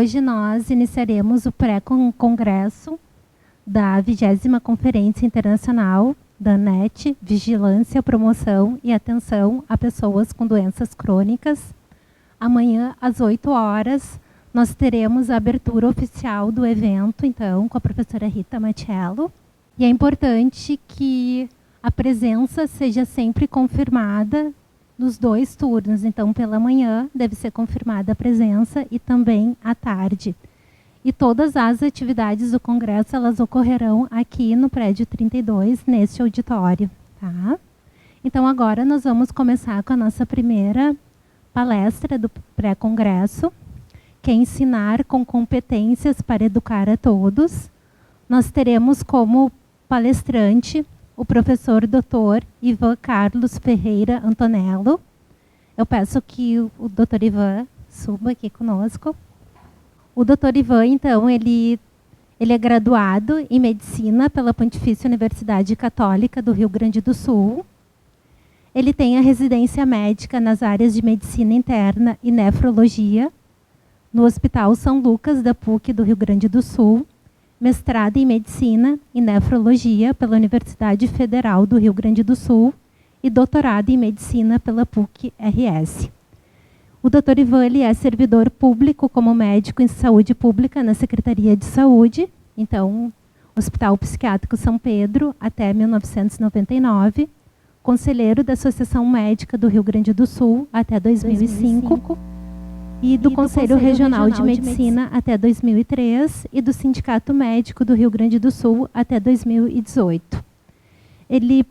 hoje nós iniciaremos o pré-congresso da 20ª Conferência Internacional da ANET, Vigilância, Promoção e Atenção a Pessoas com Doenças Crônicas. Amanhã, às 8 horas, nós teremos a abertura oficial do evento, então, com a professora Rita Machello. E é importante que a presença seja sempre confirmada nos 2 turnos. Então, pela manhã deve ser confirmada a presença e também à tarde. E todas as atividades do congresso, elas ocorrerão aqui no prédio 32, neste auditório. Tá? Então, agora nós vamos começar com a nossa primeira palestra do pré-congresso, que é ensinar com competências para educar a todos. Nós teremos como palestrante o professor Dr. Ivan Carlos Ferreira Antonello. Eu peço que o Dr. Ivan suba aqui conosco. O Dr. Ivan, então, ele é graduado em Medicina pela Pontifícia Universidade Católica do Rio Grande do Sul. Ele tem a residência médica nas áreas de Medicina Interna e Nefrologia, no Hospital São Lucas da PUC do Rio Grande do Sul, mestrado em Medicina e Nefrologia pela Universidade Federal do Rio Grande do Sul e doutorado em Medicina pela PUC-RS. O Dr. Ivan ele é servidor público como médico em saúde pública na Secretaria de Saúde, então, Hospital Psiquiátrico São Pedro, até 1999, conselheiro da Associação Médica do Rio Grande do Sul, até 2005, e do Conselho Regional de Medicina até 2003 e do Sindicato Médico do Rio Grande do Sul até 2018. Ele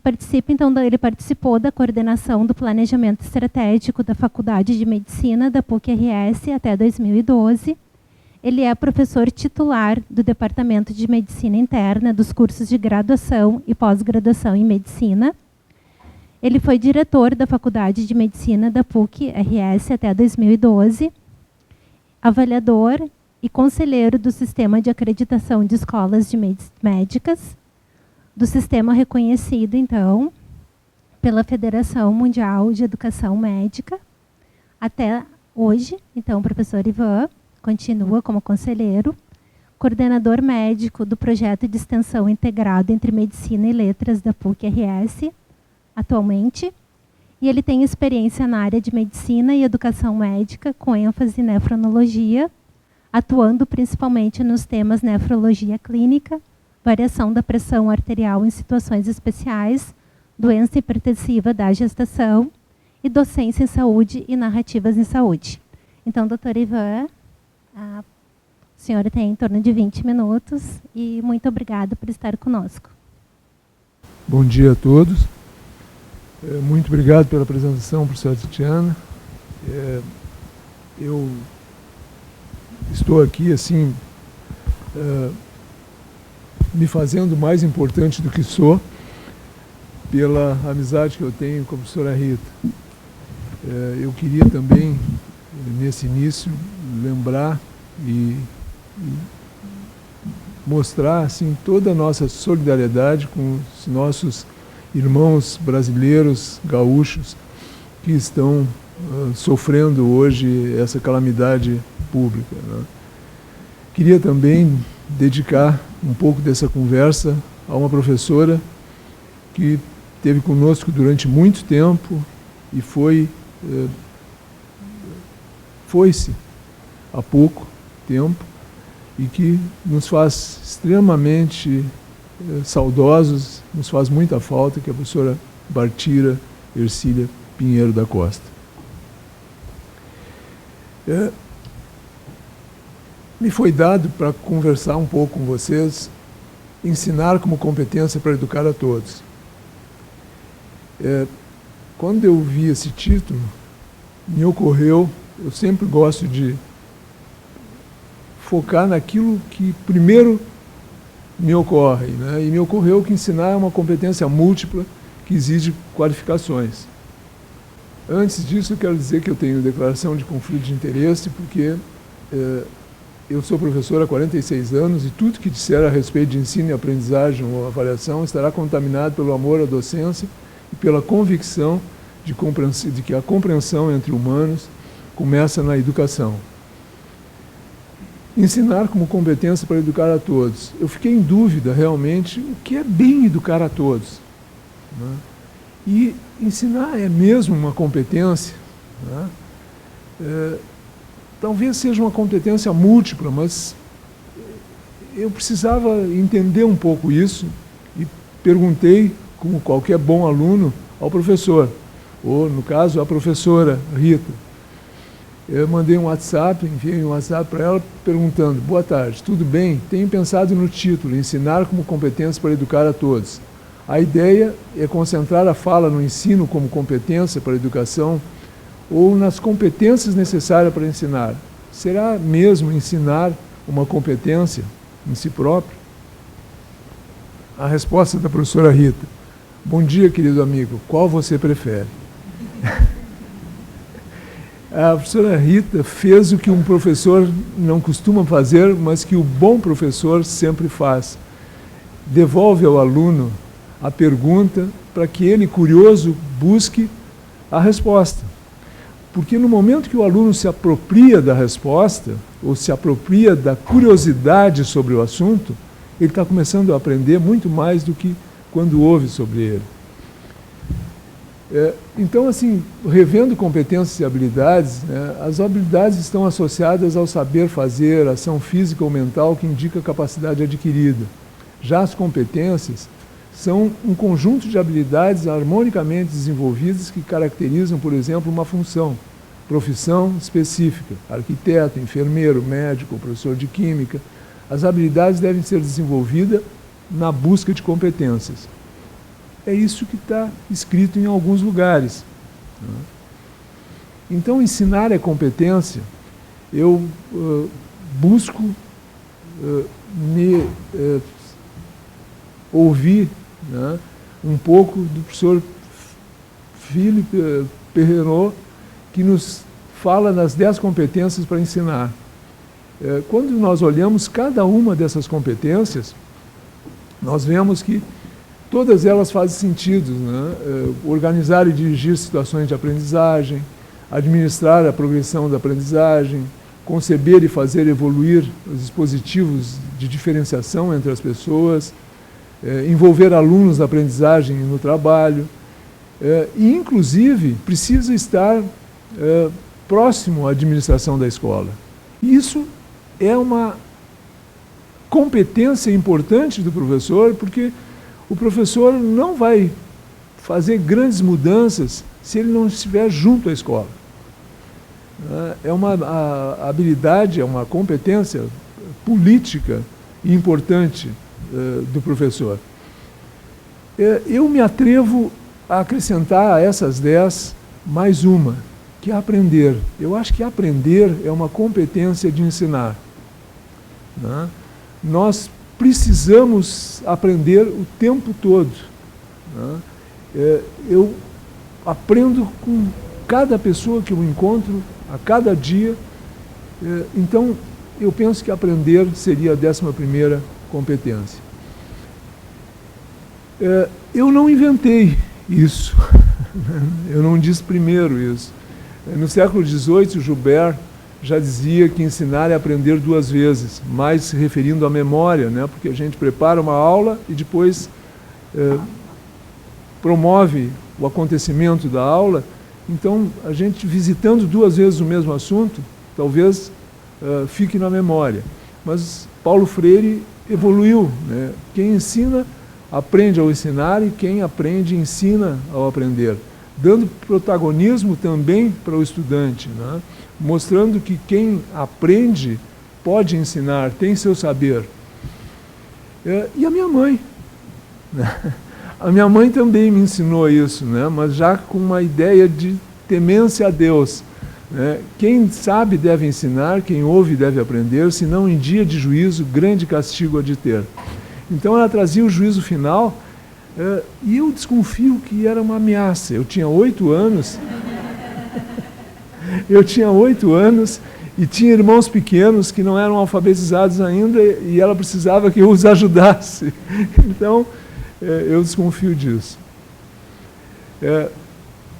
participou da coordenação do planejamento estratégico da Faculdade de Medicina da PUC-RS até 2012. Ele é professor titular do Departamento de Medicina Interna dos cursos de graduação e pós-graduação em Medicina. Ele foi diretor da Faculdade de Medicina da PUC-RS até 2012, avaliador e conselheiro do Sistema de Acreditação de Escolas de Médicas, do sistema reconhecido, então, pela Federação Mundial de Educação Médica. Até hoje, então, o professor Ivan continua como conselheiro, coordenador médico do projeto de extensão integrado entre Medicina e Letras da PUC-RS, atualmente, e ele tem experiência na área de Medicina e Educação Médica, com ênfase em nefrologia, atuando principalmente nos temas nefrologia clínica, variação da pressão arterial em situações especiais, doença hipertensiva da gestação e docência em saúde e narrativas em saúde. Então, doutor Ivan, a senhora tem em torno de 20 minutos e muito obrigada por estar conosco. Bom dia a todos. Muito obrigado pela apresentação, professora Tatiana. Eu estou aqui, assim, me fazendo mais importante do que sou, pela amizade que eu tenho com a professora Rita. Eu queria também, nesse início, lembrar e mostrar, assim, toda a nossa solidariedade com os nossos irmãos brasileiros, gaúchos, que estão sofrendo hoje essa calamidade pública, né? Queria também dedicar um pouco dessa conversa a uma professora que esteve conosco durante muito tempo e foi-se há pouco tempo e que nos faz extremamente saudosos, nos faz muita falta, que é a professora Bartira Ercília Pinheiro da Costa. Me foi dado para conversar um pouco com vocês, ensinar como competência para educar a todos. Quando eu vi esse título, me ocorreu, eu sempre gosto de focar naquilo que primeiro me ocorre, né? E me ocorreu que ensinar é uma competência múltipla que exige qualificações. Antes disso, eu quero dizer que eu tenho declaração de conflito de interesse, porque eu sou professor há 46 anos e tudo que disser a respeito de ensino e aprendizagem ou avaliação estará contaminado pelo amor à docência e pela convicção de que a compreensão entre humanos começa na educação. ensinar como competência para educar a todos. Eu fiquei em dúvida, realmente, o que é bem educar a todos, né? E ensinar é mesmo uma competência, né? Talvez seja uma competência múltipla, mas eu precisava entender um pouco isso e perguntei, como qualquer bom aluno, ao professor, ou, no caso, à professora Rita. Eu mandei um WhatsApp, enviei um WhatsApp para ela perguntando: boa tarde, tudo bem? Tenho pensado no título, ensinar como competência para educar a todos. A ideia é concentrar a fala no ensino como competência para a educação ou nas competências necessárias para ensinar. Será mesmo ensinar uma competência em si próprio? A resposta da professora Rita: bom dia, querido amigo, qual você prefere? A professora Rita fez o que um professor não costuma fazer, mas que o bom professor sempre faz. Devolve ao aluno a pergunta para que ele, curioso, busque a resposta. Porque no momento que o aluno se apropria da resposta, ou se apropria da curiosidade sobre o assunto, ele está começando a aprender muito mais do que quando ouve sobre ele. Então, assim, revendo competências e habilidades, né, as habilidades estão associadas ao saber fazer, ação física ou mental que indica capacidade adquirida. Já as competências são um conjunto de habilidades harmonicamente desenvolvidas que caracterizam, por exemplo, uma função, profissão específica, arquiteto, enfermeiro, médico, professor de química. As habilidades devem ser desenvolvidas na busca de competências. É isso que está escrito em alguns lugares. Então, ensinar é competência. Eu busco me ouvir, né, um pouco do professor Philippe Perrenot, que nos fala nas 10 competências para ensinar. Quando nós olhamos cada uma dessas competências, nós vemos que todas elas fazem sentido, né? Organizar e dirigir situações de aprendizagem, administrar a progressão da aprendizagem, conceber e fazer evoluir os dispositivos de diferenciação entre as pessoas, envolver alunos na aprendizagem e no trabalho, e, inclusive, precisa estar próximo à administração da escola. Isso é uma competência importante do professor, porque o professor não vai fazer grandes mudanças se ele não estiver junto à escola. É uma habilidade, é uma competência política importante do professor. Eu me atrevo a acrescentar a essas 10 mais uma, que é aprender. Eu acho que aprender é uma competência de ensinar, né? Nós precisamos aprender o tempo todo, né? Eu aprendo com cada pessoa que eu encontro, a cada dia. Então, eu penso que aprender seria a 11ª competência. Eu não inventei isso, eu não disse primeiro isso. No século XVIII, o Joubert já dizia que ensinar é aprender 2 vezes, mais se referindo à memória, né? Porque a gente prepara uma aula e depois promove o acontecimento da aula. Então, a gente visitando 2 vezes o mesmo assunto, talvez fique na memória. Mas Paulo Freire evoluiu, né? Quem ensina, aprende ao ensinar, e quem aprende, ensina ao aprender, dando protagonismo também para o estudante, né? Mostrando que quem aprende pode ensinar, tem seu saber. E a minha mãe, né? A minha mãe também me ensinou isso, né? Mas já com uma ideia de temência a Deus, né? Quem sabe deve ensinar, quem ouve deve aprender, senão em dia de juízo grande castigo há de ter. Então ela trazia o juízo final, e eu desconfio que era uma ameaça. Eu tinha 8 anos, e tinha irmãos pequenos que não eram alfabetizados ainda, e ela precisava que eu os ajudasse. Então, eu desconfio disso.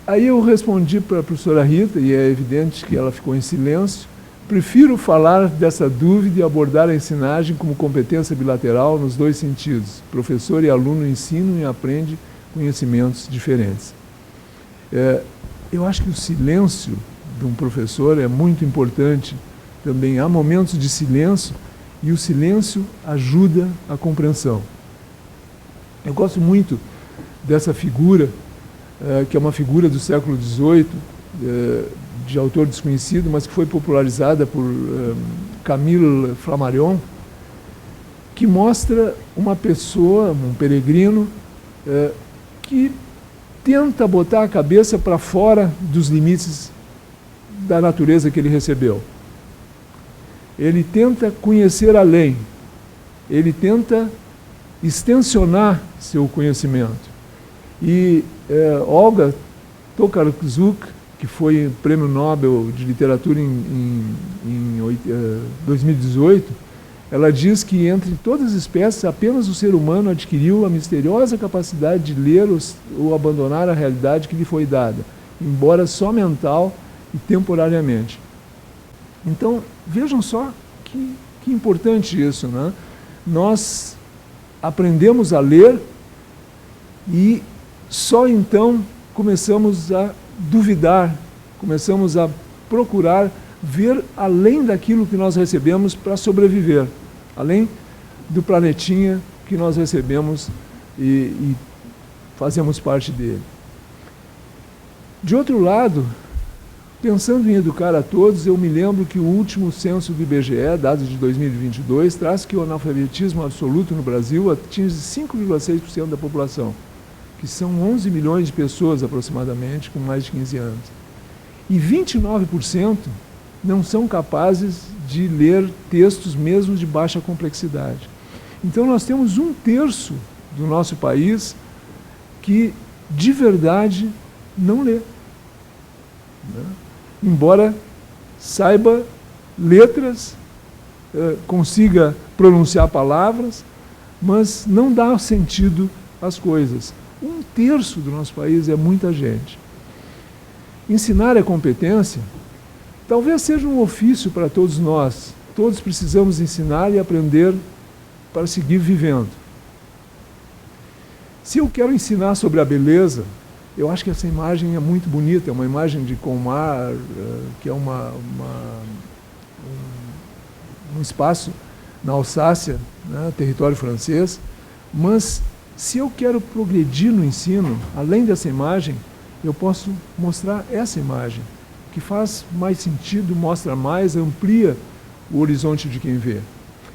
Aí eu respondi para a professora Rita, e é evidente que ela ficou em silêncio, Prefiro falar dessa dúvida e abordar a ensinagem como competência bilateral nos dois sentidos. Professor e aluno ensinam e aprendem conhecimentos diferentes. Eu acho que o silêncio de um professor é muito importante também. Há momentos de silêncio e o silêncio ajuda a compreensão. Eu gosto muito dessa figura, que é uma figura do século XVIII, de autor desconhecido, mas que foi popularizada por Camille Flammarion, que mostra uma pessoa, um peregrino, que tenta botar a cabeça para fora dos limites da natureza que ele recebeu. Ele tenta conhecer além, ele tenta extensionar seu conhecimento. E Olga Tokarczuk, que foi Prêmio Nobel de Literatura em 2018, ela diz que entre todas as espécies, apenas o ser humano adquiriu a misteriosa capacidade de ler ou abandonar a realidade que lhe foi dada, embora só mental e temporariamente. Então, vejam só que importante isso, né? Nós aprendemos a ler e só então começamos a duvidar, começamos a procurar ver além daquilo que nós recebemos para sobreviver, além do planetinha que nós recebemos e fazemos parte dele. De outro lado, pensando em educar a todos, eu me lembro que o último censo do IBGE, dados de 2022, traz que o analfabetismo absoluto no Brasil atinge 5,6% da população, que são 11 milhões de pessoas aproximadamente, com mais de 15 anos. E 29% não são capazes de ler textos mesmo de baixa complexidade. Então nós temos 1/3 do nosso país que de verdade não lê, né? Embora saiba letras, consiga pronunciar palavras, mas não dá sentido às coisas. 1/3 do nosso país é muita gente. Ensinar é competência? Talvez seja um ofício para todos nós. Todos precisamos ensinar e aprender para seguir vivendo. Se eu quero ensinar sobre a beleza, eu acho que essa imagem é muito bonita, é uma imagem de Colmar, que é um espaço na Alsácia, né, território francês, mas se eu quero progredir no ensino, além dessa imagem, eu posso mostrar essa imagem, que faz mais sentido, mostra mais, amplia o horizonte de quem vê.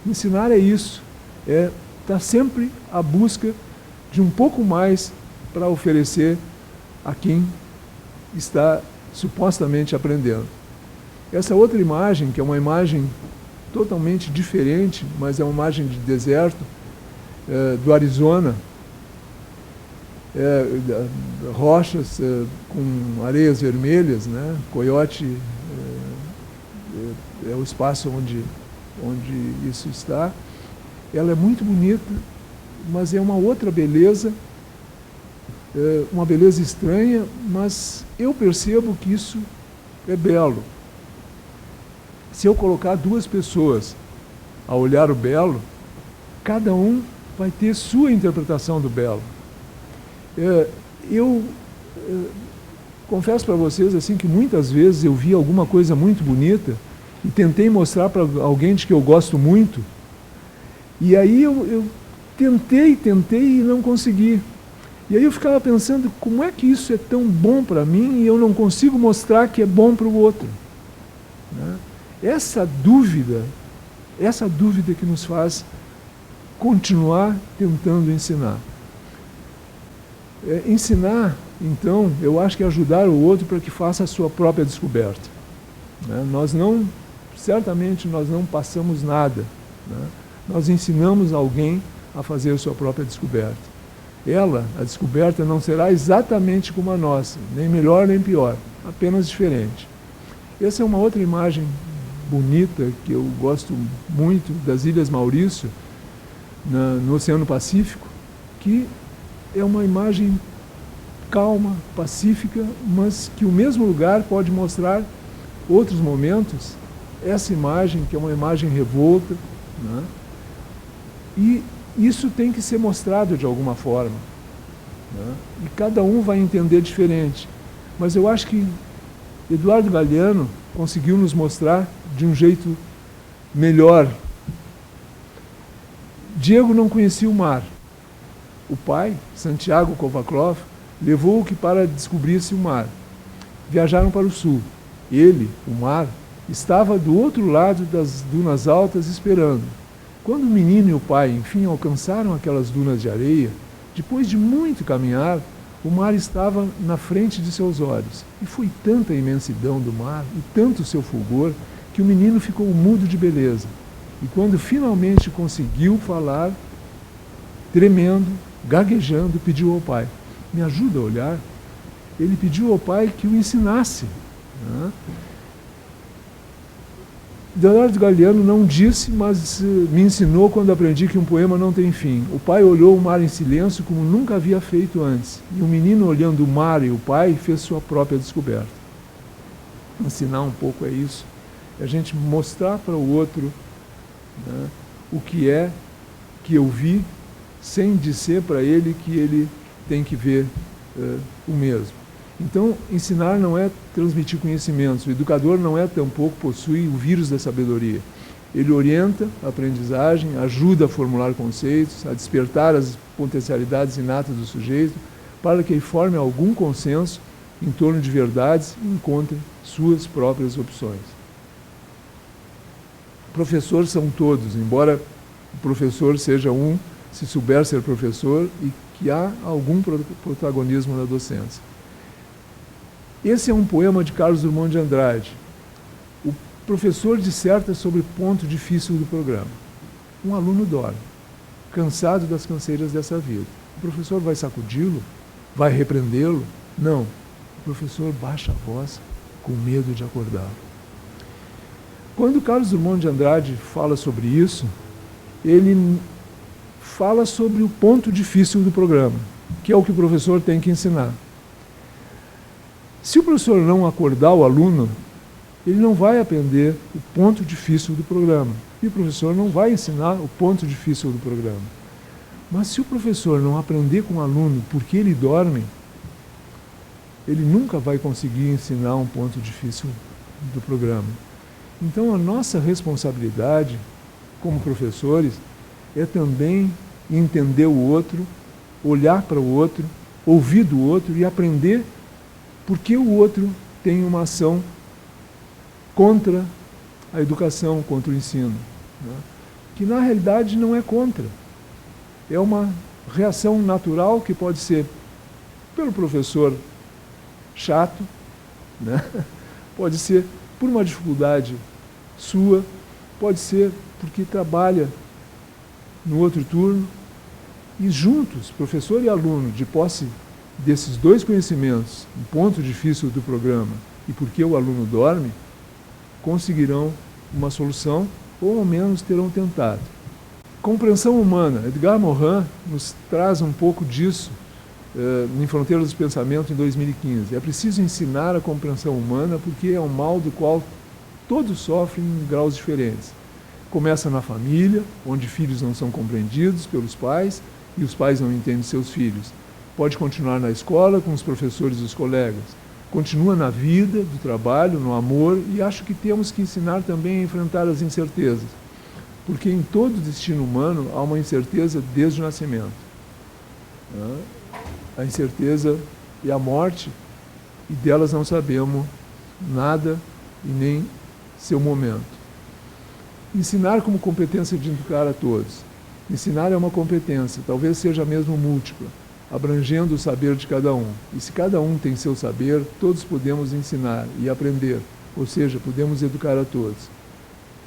Ensinar é isso, é estar sempre à busca de um pouco mais para oferecer a quem está supostamente aprendendo. Essa outra imagem, que é uma imagem totalmente diferente, mas é uma imagem de deserto, do Arizona, rochas com areias vermelhas, né? Coyote é o espaço onde isso está. Ela é muito bonita, mas é uma outra beleza, uma beleza estranha, mas eu percebo que isso é belo. Se eu colocar duas pessoas a olhar o belo, cada um vai ter sua interpretação do belo. Eu confesso para vocês assim que muitas vezes eu vi alguma coisa muito bonita e tentei mostrar para alguém de que eu gosto muito, e aí eu tentei e não consegui. E aí eu ficava pensando, como é que isso é tão bom para mim e eu não consigo mostrar que é bom para o outro, né? Essa dúvida que nos faz continuar tentando ensinar. Ensinar, então, eu acho que é ajudar o outro para que faça a sua própria descoberta, né? Certamente nós não passamos nada, né? Nós ensinamos alguém a fazer a sua própria descoberta. A descoberta não será exatamente como a nossa, nem melhor nem pior, apenas diferente. Essa é uma outra imagem bonita que eu gosto muito, das Ilhas Maurício, no Oceano Pacífico, que é uma imagem calma, pacífica, mas que o mesmo lugar pode mostrar outros momentos essa imagem, que é uma imagem revolta, né? E isso tem que ser mostrado de alguma forma, né? E cada um vai entender diferente. Mas eu acho que Eduardo Galeano conseguiu nos mostrar de um jeito melhor. Diego não conhecia o mar. O pai, Santiago Kovaclov, levou-o que para descobrir-se o mar. Viajaram para o sul. Ele, o mar, estava do outro lado das dunas altas esperando. Quando o menino e o pai, enfim, alcançaram aquelas dunas de areia, depois de muito caminhar, o mar estava na frente de seus olhos. E foi tanta a imensidão do mar e tanto o seu fulgor que o menino ficou mudo de beleza. E quando finalmente conseguiu falar, tremendo, gaguejando, pediu ao pai: me ajuda a olhar. Ele pediu ao pai que o ensinasse, né? Leonardo Galeano não disse, mas me ensinou quando aprendi que um poema não tem fim. O pai olhou o mar em silêncio como nunca havia feito antes. E o menino, olhando o mar e o pai, fez sua própria descoberta. Ensinar um pouco é isso. É a gente mostrar para o outro, né, o que é que eu vi, sem dizer para ele que ele tem que ver o mesmo. Então, ensinar não é transmitir conhecimentos. O educador não é, tampouco, possui o vírus da sabedoria. Ele orienta a aprendizagem, ajuda a formular conceitos, a despertar as potencialidades inatas do sujeito, para que ele forme algum consenso em torno de verdades e encontre suas próprias opções. Professores são todos, embora o professor seja um, se souber ser professor, e que há algum protagonismo na docência. Esse é um poema de Carlos Drummond de Andrade. O professor disserta sobre o ponto difícil do programa. Um aluno dorme, cansado das canseiras dessa vida. O professor vai sacudi-lo? Vai repreendê-lo? Não. O professor baixa a voz com medo de acordá-lo. Quando Carlos Drummond de Andrade fala sobre isso, ele fala sobre o ponto difícil do programa, que é o que o professor tem que ensinar. Se o professor não acordar o aluno, ele não vai aprender o ponto difícil do programa. E o professor não vai ensinar o ponto difícil do programa. Mas se o professor não aprender com o aluno porque ele dorme, ele nunca vai conseguir ensinar um ponto difícil do programa. Então, a nossa responsabilidade como professores é também entender o outro, olhar para o outro, ouvir do outro e aprender porque o outro tem uma ação contra a educação, contra o ensino, né? Que na realidade não é contra. É uma reação natural que pode ser pelo professor chato, né? Pode ser por uma dificuldade sua, pode ser porque trabalha no outro turno, e juntos, professor e aluno, de posse desses dois conhecimentos, um ponto difícil do programa e porque o aluno dorme, conseguirão uma solução, ou ao menos terão tentado. Compreensão humana. Edgar Morin nos traz um pouco disso em Fronteiras dos Pensamentos, em 2015. É preciso ensinar a compreensão humana porque é um mal do qual todos sofrem em graus diferentes. Começa na família, onde filhos não são compreendidos pelos pais e os pais não entendem seus filhos. Pode continuar na escola, com os professores e os colegas. Continua na vida, do trabalho, no amor, e acho que temos que ensinar também a enfrentar as incertezas. Porque em todo destino humano há uma incerteza desde o nascimento. A incerteza e a morte, e delas não sabemos nada e nem seu momento. Ensinar como competência de educar a todos. Ensinar é uma competência, talvez seja mesmo múltipla, abrangendo o saber de cada um. E se cada um tem seu saber, todos podemos ensinar e aprender, ou seja, podemos educar a todos.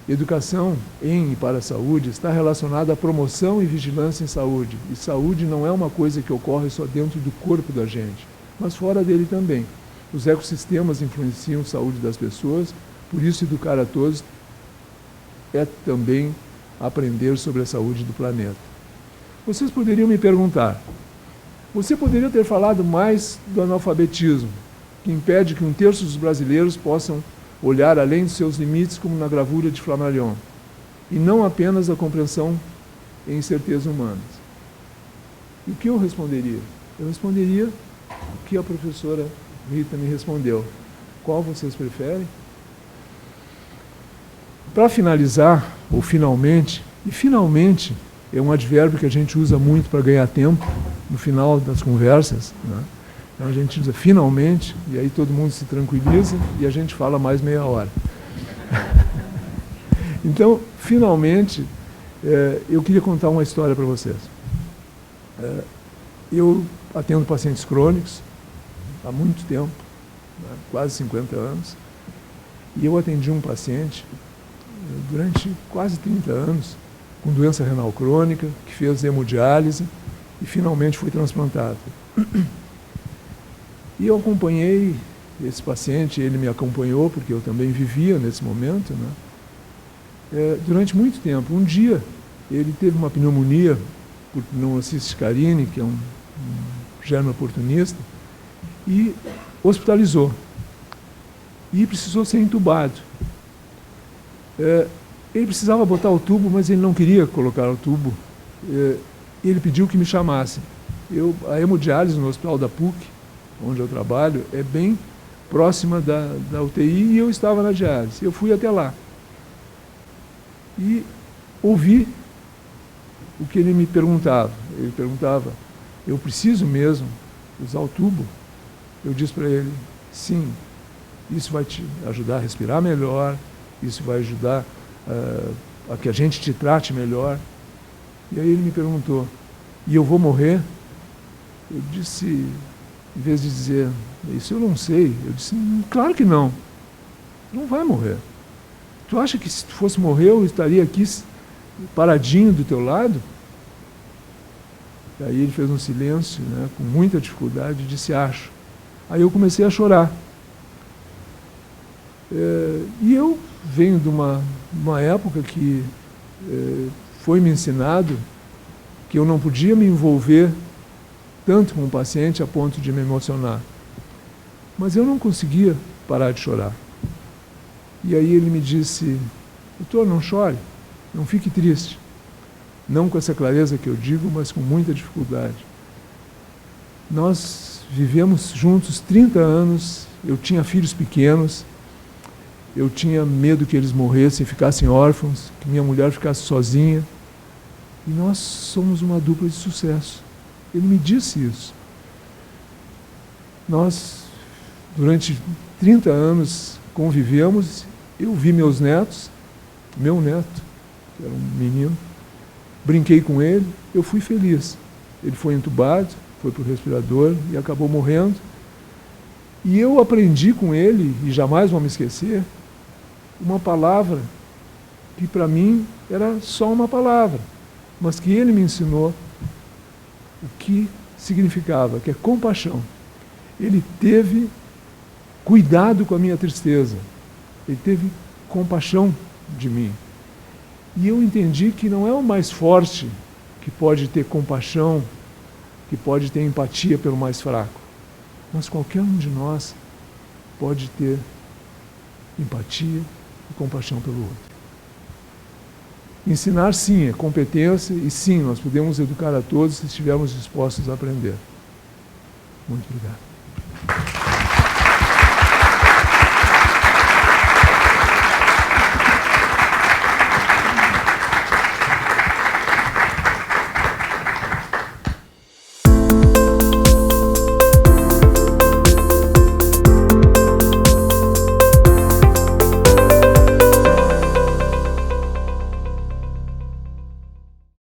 Educação em e para a saúde está relacionada à promoção e vigilância em saúde. E saúde não é uma coisa que ocorre só dentro do corpo da gente, mas fora dele também. Os ecossistemas influenciam a saúde das pessoas, por isso educar a todos é também aprender sobre a saúde do planeta. Vocês poderiam me perguntar, você poderia ter falado mais do analfabetismo, que impede que 1/3 dos brasileiros possam olhar além dos seus limites, como na gravura de Flammarion, e não apenas a compreensão em certezas humanas. E o que eu responderia? Eu responderia o que a professora Rita me respondeu. Qual vocês preferem? Para finalizar, ou finalmente, e finalmente é um advérbio que a gente usa muito para ganhar tempo no final das conversas, né? Então a gente usa finalmente, e aí todo mundo se tranquiliza e a gente fala mais meia hora. Então, finalmente, eu queria contar uma história para vocês. Eu atendo pacientes crônicos há muito tempo, né, quase 50 anos, e eu atendi um paciente durante quase 30 anos, com doença renal crônica, que fez hemodiálise e finalmente foi transplantado. E eu acompanhei esse paciente, ele me acompanhou, porque eu também vivia nesse momento, né? Durante muito tempo. Um dia, ele teve uma pneumonia por pneumocystis carini, que é um germe oportunista, e hospitalizou. E precisou ser entubado. Ele precisava botar o tubo, mas ele não queria colocar o tubo. Ele pediu que me chamassem. A hemodiálise no hospital da PUC, onde eu trabalho, é bem próxima da UTI, e eu estava na diálise. Eu fui até lá. E ouvi o que ele me perguntava. Ele perguntava, eu preciso mesmo usar o tubo? Eu disse para ele, sim, isso vai te ajudar a respirar melhor, isso vai ajudar a que a gente te trate melhor. E aí ele me perguntou, e eu vou morrer? Eu disse, em vez de dizer, isso eu não sei, eu disse, claro que não, não vai morrer. Tu acha que se tu fosse morrer eu estaria aqui paradinho do teu lado? E aí ele fez um silêncio, né, com muita dificuldade, e disse, acho. Aí eu comecei a chorar. E eu venho de uma época que foi me ensinado que eu não podia me envolver tanto com o paciente a ponto de me emocionar. Mas eu não conseguia parar de chorar. E aí ele me disse, doutor, não chore, não fique triste. Não com essa clareza que eu digo, mas com muita dificuldade. Nós vivemos juntos 30 anos, eu tinha filhos pequenos, eu tinha medo que eles morressem, ficassem órfãos, que minha mulher ficasse sozinha. E nós somos uma dupla de sucesso. Ele me disse isso. Nós, durante 30 anos, convivemos, eu vi meus netos, meu neto, que era um menino, brinquei com ele, eu fui feliz. Ele foi entubado, foi para o respirador e acabou morrendo. E eu aprendi com ele, e jamais vou me esquecer, uma palavra que para mim era só uma palavra, mas que ele me ensinou o que significava, que é compaixão. Ele teve cuidado com a minha tristeza, ele teve compaixão de mim. E eu entendi que não é o mais forte que pode ter compaixão, que pode ter empatia pelo mais fraco, mas qualquer um de nós pode ter empatia e compaixão pelo outro. Ensinar, sim, é competência, e sim, nós podemos educar a todos se estivermos dispostos a aprender. Muito obrigado.